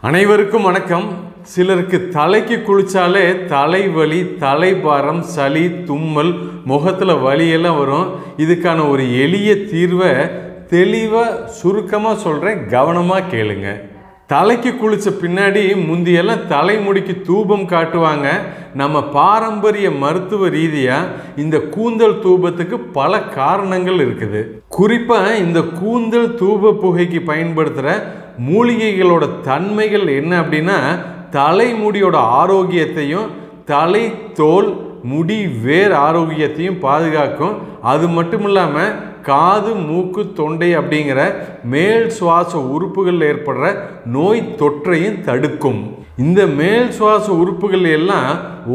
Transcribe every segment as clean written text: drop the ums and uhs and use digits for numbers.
அனைவருக்கும் வணக்கம். சிலருக்கு தலைக்கு குளிச்சாலே தலைவலி, தலைபாரம், சளி, தும்மல், முகத்தில் வலியெல்லாம் வரும். இதுக்கான ஒரு எளிய தீர்வை தெளிவாக சுருக்கமாக சொல்கிறேன், கவனமாக கேளுங்க. தலைக்கு குளித்த பின்னாடி முந்தியெல்லாம் தலைமுடிக்கு தூபம் காட்டுவாங்க. நம்ம பாரம்பரிய மருத்துவ ரீதியாக இந்த கூந்தல் தூபத்துக்கு பல காரணங்கள் இருக்குது. குறிப்பாக இந்த கூந்தல் தூப புகைக்கு பயன்படுத்துகிற மூலிகைகளோட தன்மைகள் என்ன அப்படின்னா, தலைமுடியோட ஆரோக்கியத்தையும் தலை தோல் முடி வேர் ஆரோக்கியத்தையும் பாதுகாக்கும். அது மட்டும் இல்லாமல் காது மூக்கு தொண்டை அப்படிங்கிற மேல் சுவாச உறுப்புகள் ஏற்படுற நோய் தொற்றையும் தடுக்கும். இந்த மேல் சுவாச உறுப்புகள் எல்லாம்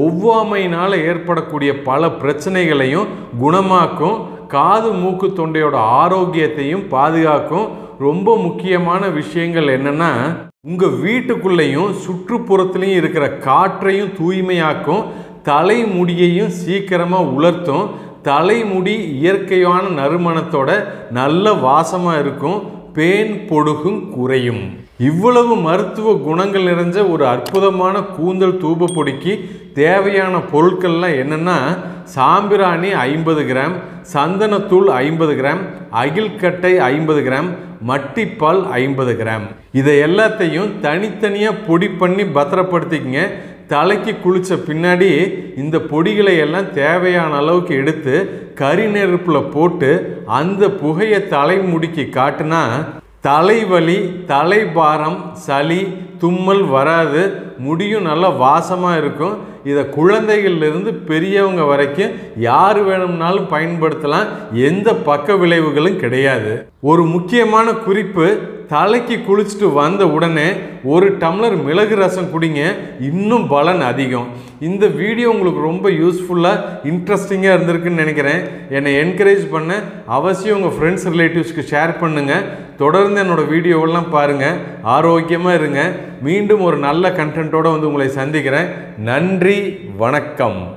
ஒவ்வாமையினால் ஏற்படக்கூடிய பல பிரச்சனைகளையும் குணமாக்கும். காது மூக்கு தொண்டையோட ஆரோக்கியத்தையும் பாதுகாக்கும். ரொம்ப முக்கியமான விஷயங்கள் என்னன்னா, உங்கள் வீட்டுக்குள்ளேயும் சுற்றுப்புறத்துலையும் இருக்கிற காற்றையும் தூய்மையாக்கும். தலைமுடியையும் சீக்கிரமாக உலர்த்தும். தலைமுடி இயற்கையான நறுமணத்தோட நல்ல வாசமாக இருக்கும். பேன் பொடுகும் குறையும். இவ்வளவு மருத்துவ குணங்கள் நிறைஞ்ச ஒரு அற்புதமான கூந்தல் தூப பொடிக்கு தேவையான பொருட்கள்லாம் என்னென்னா, சாம்பிராணி 50 கிராம், சந்தனத்தூள் 50 கிராம், அகில்கட்டை 50 கிராம், மட்டிப்பால் 50 கிராம். இதை எல்லாத்தையும் தனித்தனியாக பொடி பண்ணி பத்திரப்படுத்திக்கங்க. தலைக்கு குளித்த பின்னாடி இந்த பொடிகளை எல்லாம் தேவையான அளவுக்கு எடுத்து கரி நெருப்பில் போட்டு அந்த புகையை தலைமுடிக்கு காட்டுனா தலைவலி, தலைபாரம், சளி, தும்மல் வராது. முடியும் நல்லா வாசமாக இருக்கும். இதை குழந்தைகள்லேருந்து பெரியவங்க வரைக்கும் யார் வேணும்னாலும் பயன்படுத்தலாம். எந்த பக்க விளைவுகளும் கிடையாது. ஒரு முக்கியமான குறிப்பு, தலைக்கு குளிச்சுட்டு வந்த உடனே ஒரு டம்ளர் மிளகு ரசம் குடிங்க, இன்னும் பலன் அதிகம். இந்த வீடியோ உங்களுக்கு ரொம்ப யூஸ்ஃபுல்லாக இன்ட்ரெஸ்டிங்காக இருந்திருக்குன்னு நினைக்கிறேன். என்னை என்கரேஜ் பண்ண அவசியம் உங்கள் ஃப்ரெண்ட்ஸ் ரிலேட்டிவ்ஸ்க்கு ஷேர் பண்ணுங்கள். தொடர்ந்து என்னோடய வீடியோவெல்லாம் பாருங்கள். ஆரோக்கியமாக இருங்க. மீண்டும் ஒரு நல்ல கண்டென்ட்டோடு வந்து உங்களை சந்திக்கிறேன். நன்றி, வணக்கம்.